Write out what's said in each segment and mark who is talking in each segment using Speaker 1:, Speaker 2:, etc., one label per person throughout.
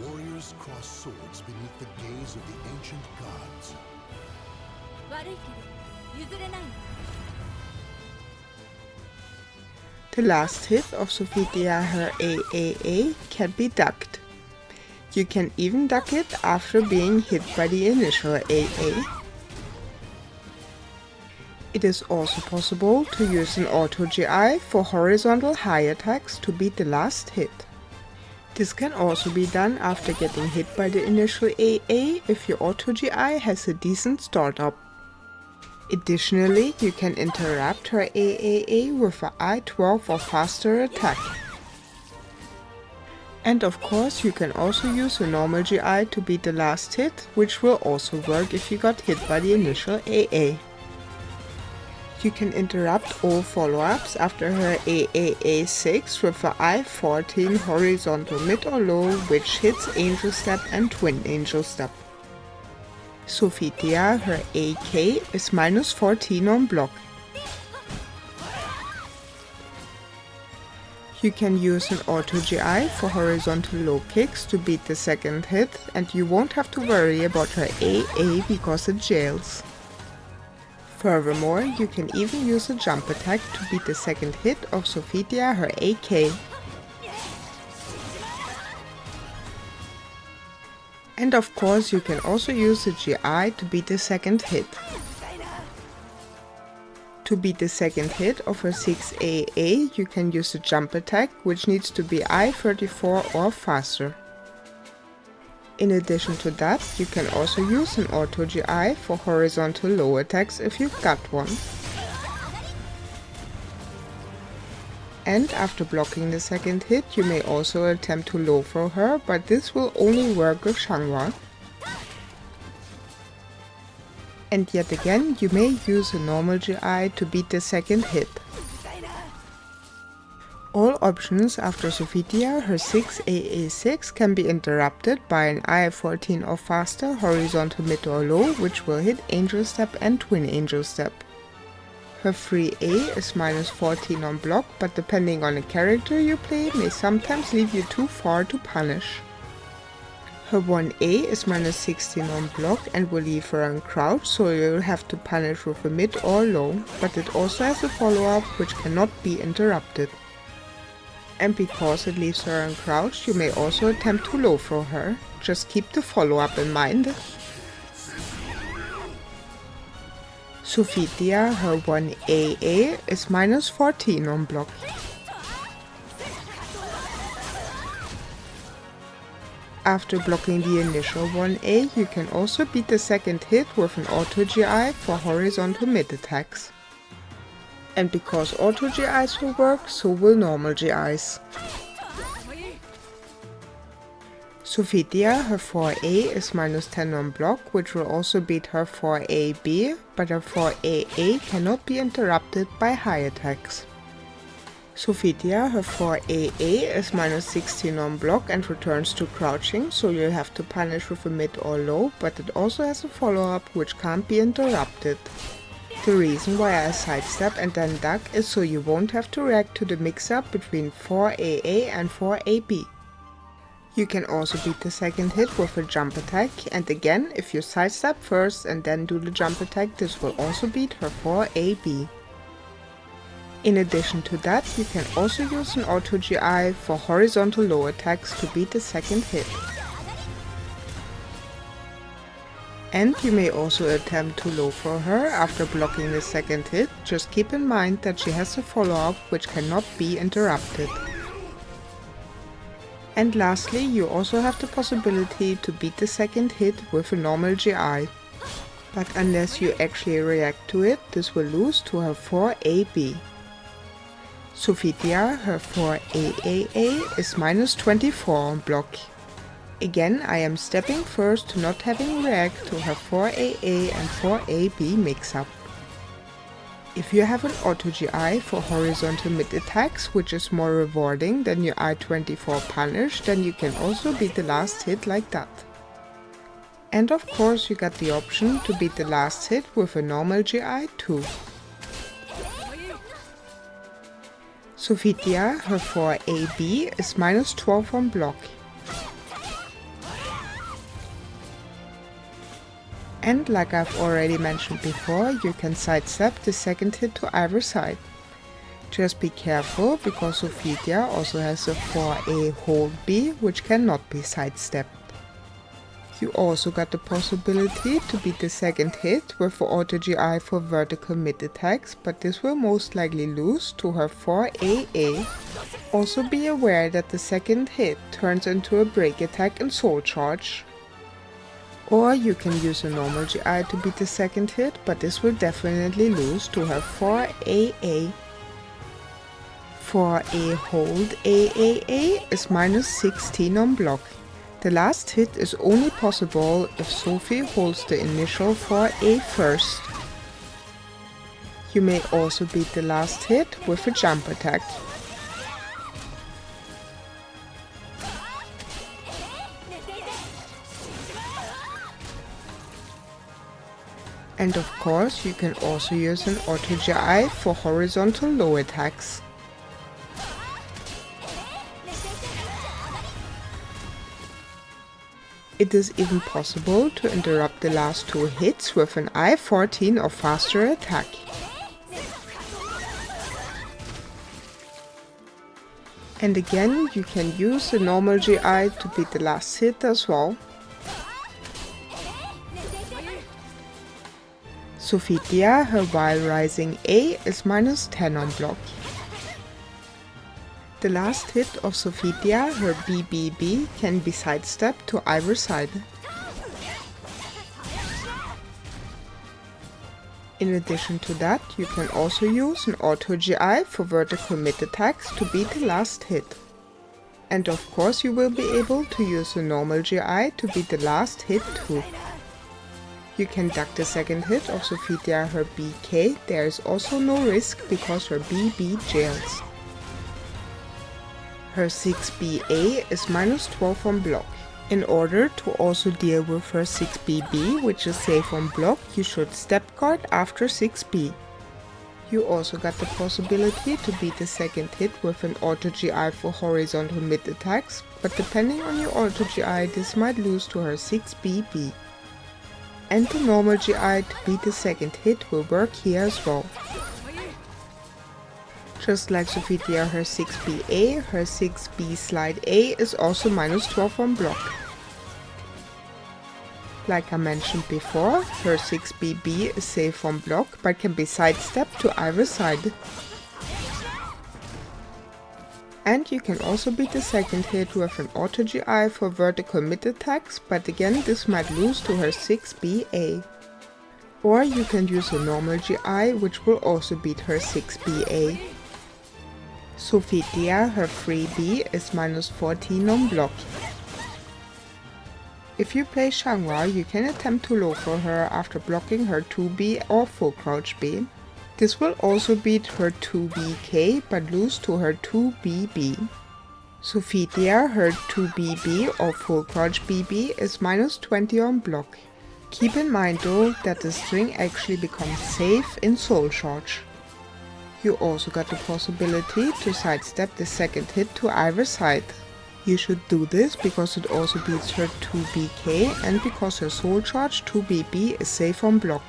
Speaker 1: Warriors cross swords beneath the gaze of the ancient gods.
Speaker 2: The last hit of Sophitia, her AAA, can be ducked. You can even duck it after being hit by the initial AA. It is also possible to use an auto GI for horizontal high attacks to beat the last hit. This can also be done after getting hit by the initial AA if your auto GI has a decent startup. Additionally, you can interrupt her AAA with a I-12 or faster attack. And of course, you can also use a normal GI to beat the last hit, which will also work if you got hit by the initial AA. You can interrupt all follow-ups after her AAA 6 with a I-14 horizontal mid or low, which hits Angel Step and Twin Angel Step. Sophitia, her AK, is -14 on block. You can use an auto GI for horizontal low kicks to beat the second hit, and you won't have to worry about her AA because it jails. Furthermore, you can even use a jump attack to beat the second hit of Sophitia, her AK. And of course, you can also use a GI to beat the second hit. To beat the second hit of her 6 AA, you can use a jump attack, which needs to be I-34 or faster. In addition to that, you can also use an auto GI for horizontal low attacks if you've got one. And after blocking the second hit, you may also attempt to low throw her, but this will only work with Shangwa. And yet again, you may use a normal GI to beat the second hit. All options after Sophitia, her 6 AA6, can be interrupted by an I-14 or faster horizontal mid or low, which will hit Angel Step and Twin Angel Step. Her 3A is -14 on block, but depending on the character you play, may sometimes leave you too far to punish. Her 1A is -16 on block and will leave her uncrouched, so you'll have to punish with a mid or low, but it also has a follow-up which cannot be interrupted. And because it leaves her uncrouched, you may also attempt to low throw her. Just keep the follow-up in mind. Sophitia, her 1AA, is -14 on block. After blocking the initial 1A, you can also beat the second hit with an auto GI for horizontal mid attacks. And because auto GIs will work, so will normal GIs. Sophitia, her 4A, is -10 on block, which will also beat her 4AB, but her 4AA cannot be interrupted by high attacks. Sophitia, her 4AA, is -16 on block and returns to crouching, so you'll have to punish with a mid or low, but it also has a follow-up which can't be interrupted. The reason why I sidestep and then duck is so you won't have to react to the mix-up between 4AA and 4AB. You can also beat the second hit with a jump attack, and again, if you sidestep first and then do the jump attack, this will also beat her 4AB. In addition to that, you can also use an auto GI for horizontal low attacks to beat the second hit. And you may also attempt to low throw her after blocking the second hit. Just keep in mind that she has a follow-up which cannot be interrupted. And lastly, you also have the possibility to beat the second hit with a normal GI. But unless you actually react to it, this will lose to her 4AB. Sophitia, her 4AAA, is -24 on block. Again, I am stepping first to not having react to her 4AA and 4AB mix-up. If you have an auto GI for horizontal mid attacks, which is more rewarding than your I-24 punish, then you can also beat the last hit like that. And of course you got the option to beat the last hit with a normal GI too. Sophitia, her 4AB, is -12 on block. And like I've already mentioned before, you can sidestep the second hit to either side. Just be careful because Sophitia also has a 4A hold B which cannot be sidestepped. You also got the possibility to beat the second hit with the auto GI for vertical mid attacks, but this will most likely lose to her 4AA. Also be aware that the second hit turns into a break attack and soul charge. Or you can use a normal GI to beat the second hit, but this will definitely lose to her 4AA. 4A hold AAA is minus 16 on block. The last hit is only possible if Sophie holds the initial 4A first. You may also beat the last hit with a jump attack. And of course, you can also use an auto GI for horizontal low attacks. It is even possible to interrupt the last two hits with an I-14 or faster attack. And again, you can use the normal GI to beat the last hit as well. Sophitia, her while rising A is minus 10 on block. The last hit of Sophitia, her BBB, can be sidestepped to either side. In addition to that, you can also use an auto GI for vertical mid attacks to beat the last hit. And of course you will be able to use a normal GI to beat the last hit too. You can duck the second hit of Sophitia, her BK, there is also no risk because her BB jails. Her 6BA is minus 12 on block. In order to also deal with her 6BB, which is safe on block, you should step guard after 6B. You also got the possibility to beat the second hit with an auto GI for horizontal mid attacks, but depending on your auto GI, this might lose to her 6BB. And the normal GI to beat the second hit will work here as well. Just like Sophitia, her 6BA, her 6B slide A is also minus 12 on block. Like I mentioned before, her 6BB is safe on block but can be sidestepped to either side. And you can also beat the second hit with an auto GI for vertical mid attacks, but again this might lose to her 6BA. Or you can use a normal GI which will also beat her 6BA. Sophitia, her 3B is minus 14 on block. If you play Changhua, you can attempt to low for her after blocking her 2B or full crouch B. This will also beat her 2BK but lose to her 2BB. Sophitia, her 2BB or full crouch BB is minus 20 on block. Keep in mind though that the string actually becomes safe in soul charge. You also got the possibility to sidestep the second hit to either side. You should do this because it also beats her 2BK and because her soul charge 2BB is safe on block.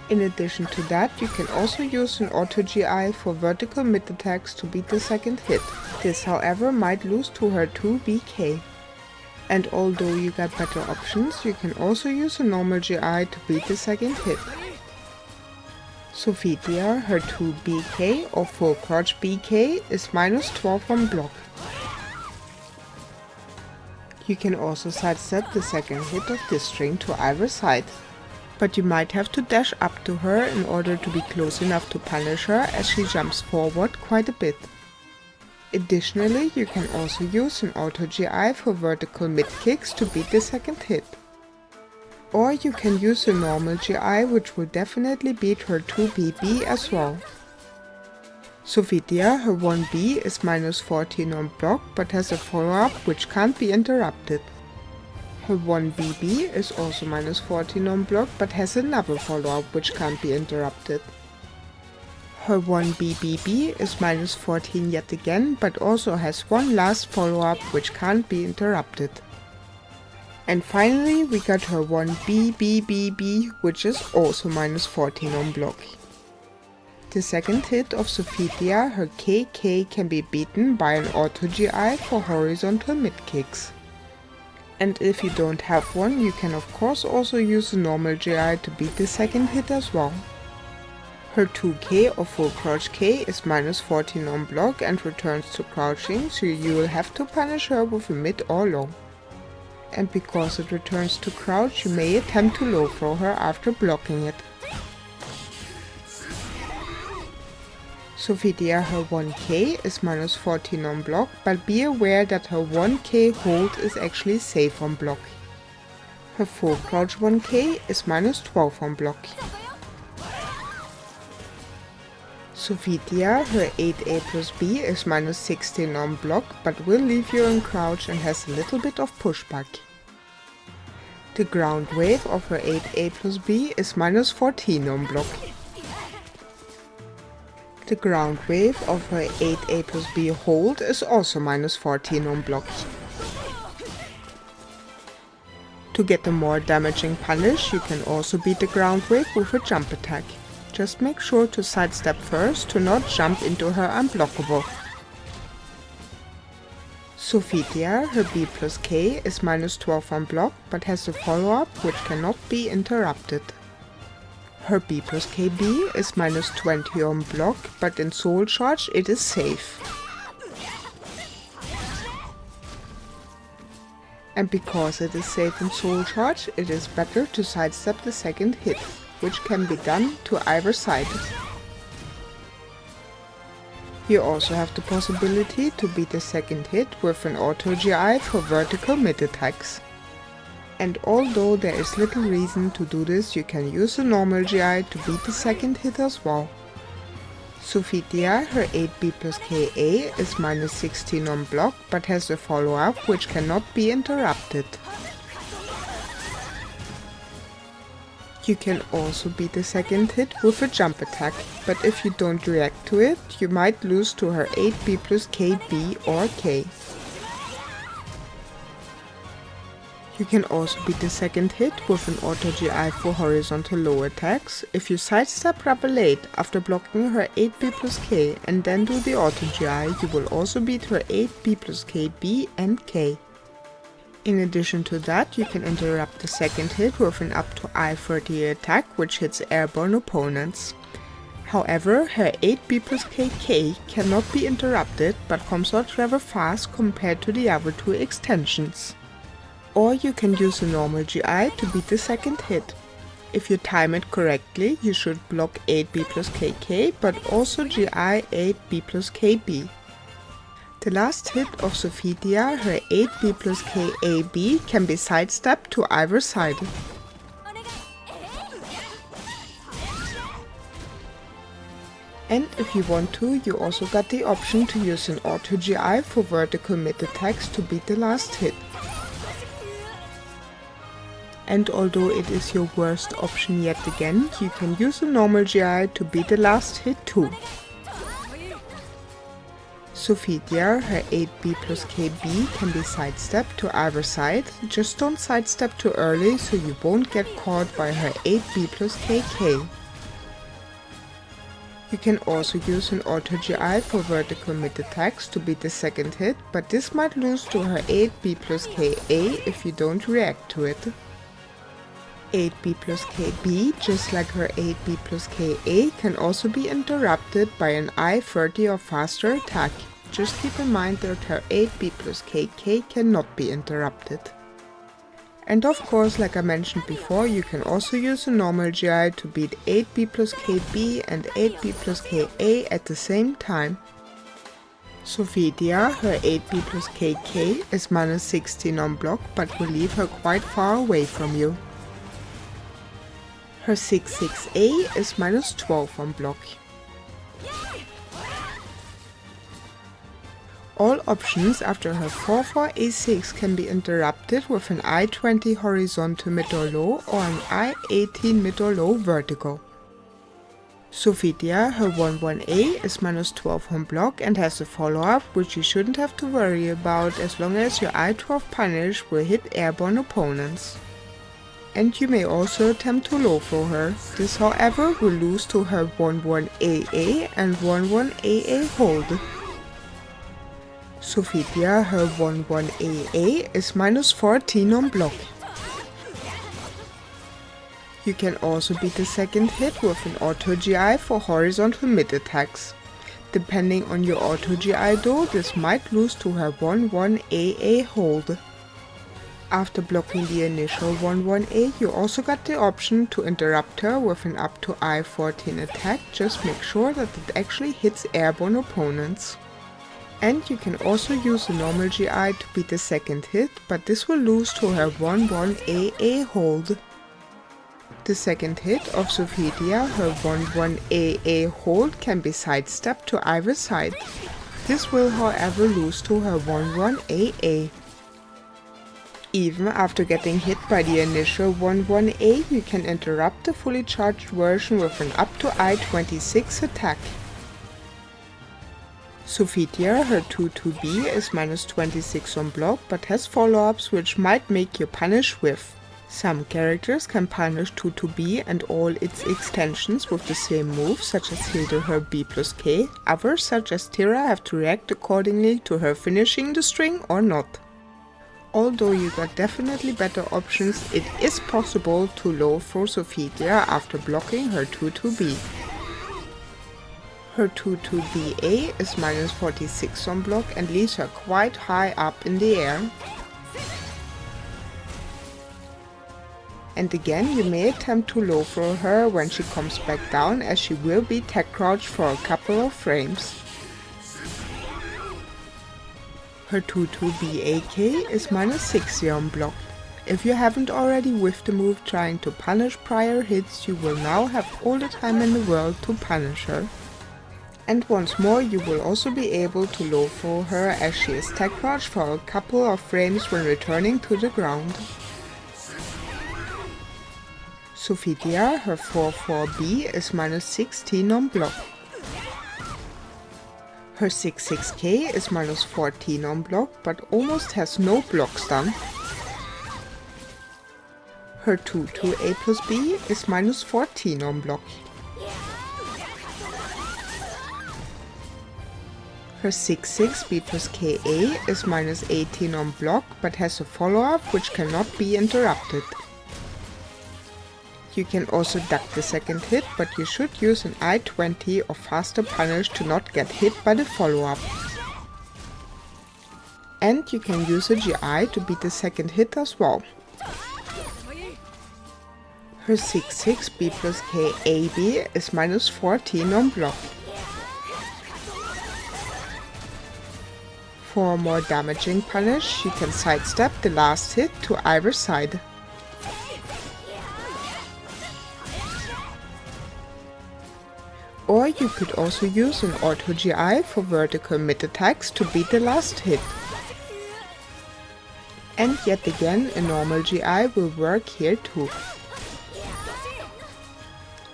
Speaker 2: In addition to that, you can also use an auto GI for vertical mid attacks to beat the second hit. This however might lose to her 2BK. And although you got better options, you can also use a normal GI to beat the second hit. Sophitia, her 2BK or full crouch BK is minus 12 on block. You can also sidestep the second hit of this string to either side. But you might have to dash up to her in order to be close enough to punish her as she jumps forward quite a bit. Additionally, you can also use an auto GI for vertical mid kicks to beat the second hit. Or you can use a normal GI which will definitely beat her 2BB as well. Sophitia, her 1B is minus 14 on block but has a follow-up which can't be interrupted. Her 1BB is also minus 14 on block but has another follow-up which can't be interrupted. Her 1BBB is minus 14 yet again but also has one last follow-up which can't be interrupted. And finally we got her 1B, which is also minus 14 on block. The second hit of Sophitia, her KK, can be beaten by an auto GI for horizontal mid kicks. And if you don't have one, you can of course also use a normal GI to beat the second hit as well. Her 2K or full crouch K is minus 14 on block and returns to crouching, so you will have to punish her with a mid or low. And because it returns to crouch, you may attempt to low throw her after blocking it. Sophitia, her 1K is minus 14 on block, but be aware that her 1K hold is actually safe on block. Her full crouch 1K is minus 12 on block. Sophitia, her 8A plus B is minus 16 on block, but will leave you in crouch and has a little bit of pushback. The ground wave of her 8A plus B is minus 14 on block. The ground wave of her 8A plus B hold is also minus 14 on block. To get a more damaging punish, you can also beat the ground wave with a jump attack. Just make sure to sidestep first to not jump into her unblockable. Sophitia, her B plus K is minus 12 on block, but has a follow-up which cannot be interrupted. Her B plus KB is minus 20 on block, but in Soul Charge it is safe. And because it is safe in Soul Charge, it is better to sidestep the second hit, which can be done to either side. You also have the possibility to beat the second hit with an auto GI for vertical mid attacks. And although there is little reason to do this, you can use a normal GI to beat the second hit as well. Sophitia, her 8B plus KA is minus 16 on block, but has a follow-up which cannot be interrupted. You can also beat the second hit with a jump attack, but if you don't react to it, you might lose to her 8B plus KB or K. You can also beat the second hit with an auto GI for horizontal low attacks if you sidestep rather late after blocking her 8B plus K and then do the auto GI. You will also beat her 8B plus KB and K. In addition to that, you can interrupt the second hit with an up to I-30 attack which hits airborne opponents. However, her 8B plus KK cannot be interrupted but comes out rather fast compared to the other two extensions. Or you can use a normal GI to beat the second hit. If you time it correctly, you should block 8B plus KK but also GI 8B plus KB. The last hit of Sophitia, her 8B plus KAB, can be sidestepped to either side. And if you want to, you also got the option to use an auto GI for vertical mid attacks to beat the last hit. And although it is your worst option yet again, you can use a normal GI to beat the last hit too. Sophitia, her 8B plus KB can be sidestepped to either side, just don't sidestep too early so you won't get caught by her 8B plus KK. You can also use an auto GI for vertical mid attacks to beat the second hit, but this might lose to her 8B plus KA if you don't react to it. 8B plus KB, just like her 8B plus KA, can also be interrupted by an I-30 or faster attack. Just keep in mind that her 8B plus KK cannot be interrupted. And of course, like I mentioned before, you can also use a normal GI to beat 8B plus KB and 8B plus KA at the same time. Sophitia, her 8B plus KK, is minus 16 on block, but will leave her quite far away from you. Her 6-6A is minus 12 on block. All options after her 4-4-A6 can be interrupted with an I-20 horizontal mid or low or an I-18 mid or low vertical. Sophitia, her 1-1A is minus 12 on block and has a follow-up which you shouldn't have to worry about as long as your I-12 punish will hit airborne opponents. And you may also attempt to low throw her. This however will lose to her 1-1AA and 1-1AA hold. Sophitia, her 1-1AA is minus 14 on block. You can also beat the second hit with an auto GI for horizontal mid attacks. Depending on your auto GI though, this might lose to her 1-1AA hold. After blocking the initial 1-1A, you also got the option to interrupt her with an up to I-14 attack, just make sure that it actually hits airborne opponents. And you can also use a normal GI to beat the second hit, but this will lose to her 1-1AA hold. The second hit of Sophitia, her 1-1AA hold, can be sidestepped to either side. This will however lose to her 1-1AA. Even after getting hit by the initial 1-1A, you can interrupt the fully charged version with an up to I-26 attack. Sophitia, her 2-2B is minus 26 on block but has follow-ups which might make you punish with. Some characters can punish 2-2B and all its extensions with the same move, such as Hilda her B plus K. Others, such as Tira, have to react accordingly to her finishing the string or not. Although you got definitely better options, it is possible to low throw Sophitia after blocking her 2-2B. Her 2-2BA is minus 46 on block and leaves her quite high up in the air. And again, you may attempt to low throw her when she comes back down, as she will be tech crouched for a couple of frames. Her 2-2BAK is minus 60 on block. If you haven't already whiffed the move trying to punish prior hits, you will now have all the time in the world to punish her. And once more, you will also be able to low throw her as she is tech crouched for a couple of frames when returning to the ground. Sophitia, her 4-4B is minus 16 on block. Her 6-6K is minus 14 on block but almost has no block stun. Her 2-2A plus B is minus 14 on block. Her 6-6B plus KA is minus 18 on block but has a follow-up which cannot be interrupted. You can also duck the second hit, but you should use an I-20 or faster punish to not get hit by the follow-up. And you can use a GI to beat the second hit as well. Her 6-6B plus KAB is minus 14 on block. For a more damaging punish, you can sidestep the last hit to either side. Or you could also use an auto GI for vertical mid attacks to beat the last hit. And yet again, a normal GI will work here too.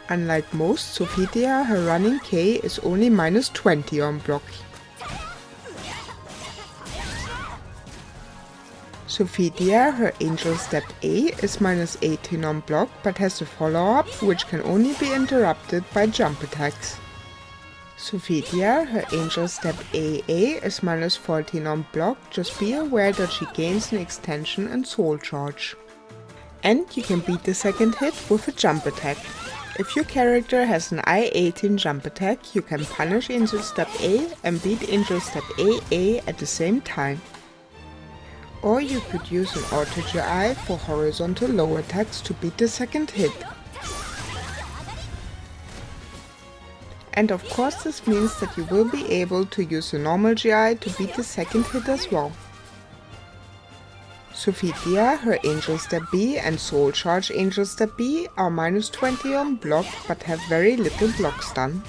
Speaker 2: Unlike most, Sophitia, her running K is only minus 20 on block. Sophitia, her Angel Step A is minus 18 on block but has a follow-up which can only be interrupted by jump attacks. Sophitia, her Angel Step AA is minus 14 on block, just be aware that she gains an extension and soul charge. And you can beat the second hit with a jump attack. If your character has an I-18 jump attack, you can punish Angel Step A and beat Angel Step AA at the same time. Or you could use an auto GI for horizontal low attacks to beat the second hit. And of course this means that you will be able to use a normal GI to beat the second hit as well. Sophitia, her Angel Step B and Soul Charge Angel Step B are minus 20 on block but have very little block stun.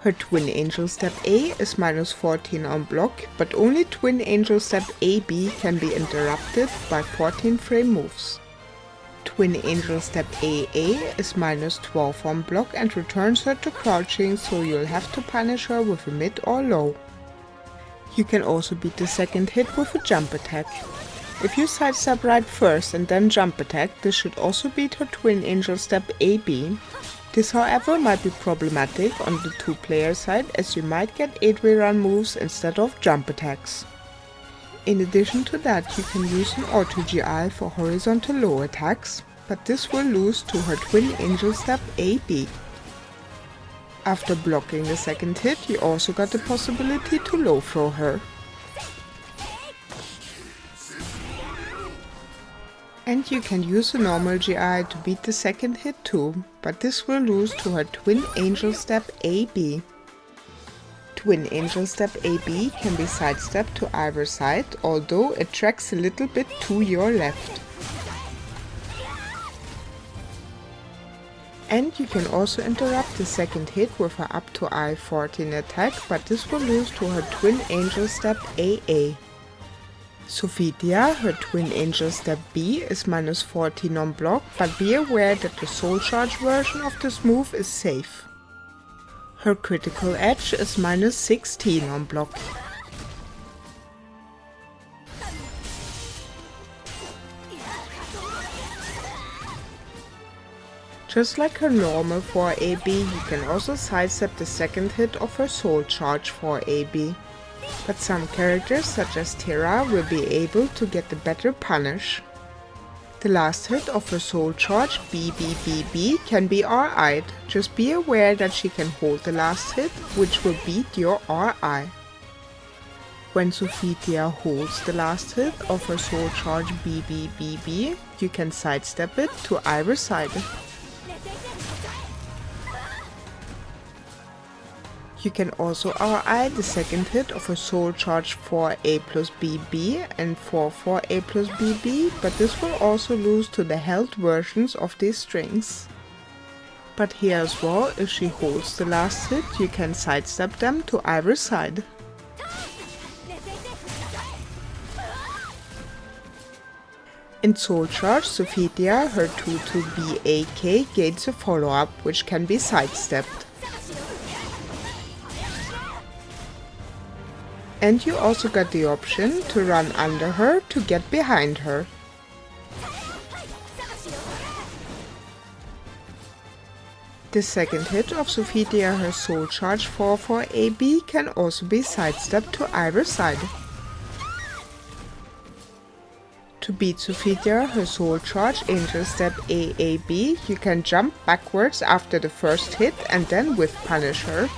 Speaker 2: Her Twin Angel Step A is minus 14 on block, but only Twin Angel Step AB can be interrupted by 14 frame moves. Twin Angel Step AA is minus 12 on block and returns her to crouching, so you'll have to punish her with a mid or low. You can also beat the second hit with a jump attack. If you sidestep right first and then jump attack, this should also beat her Twin Angel Step AB. This however might be problematic on the 2-player side, as you might get 8-way run moves instead of jump attacks. In addition to that, you can use an auto GI for horizontal low attacks, but this will lose to her Twin Angel Step AB. After blocking the second hit, you also got the possibility to low throw her. And you can use a normal GI to beat the second hit too, but this will lose to her Twin Angel Step AB. Twin Angel Step AB can be sidestepped to either side, although it tracks a little bit to your left. And you can also interrupt the second hit with her up to I-14 attack, but this will lose to her Twin Angel Step AA. Sophitia, her Twin Angel Step B, is minus 14 on block, but be aware that the Soul Charge version of this move is safe. Her critical edge is minus 16 on block. Just like her normal 4AB, you can also sidestep the second hit of her Soul Charge 4AB. But some characters such as Terra will be able to get the better punish. The last hit of her Soul Charge BBBB can be RI'd, just be aware that she can hold the last hit, which will beat your RI. When Sophitia holds the last hit of her Soul Charge BBBB, you can sidestep it to either side. You can also RI the second hit of a Soul Charge 4A plus BB and 4A plus BB, but this will also lose to the held versions of these strings. But here as well, if she holds the last hit, you can sidestep them to either side. In Soul Charge, Sophitia, her 2-2BAK gains a follow-up, which can be sidestepped. And you also got the option to run under her to get behind her. The second hit of Sophitia, her Soul Charge 4-4AB, can also be sidestepped to either side. To beat Sophitia, her Soul Charge Angel Step AAB, you can jump backwards after the first hit and then whiff punish her.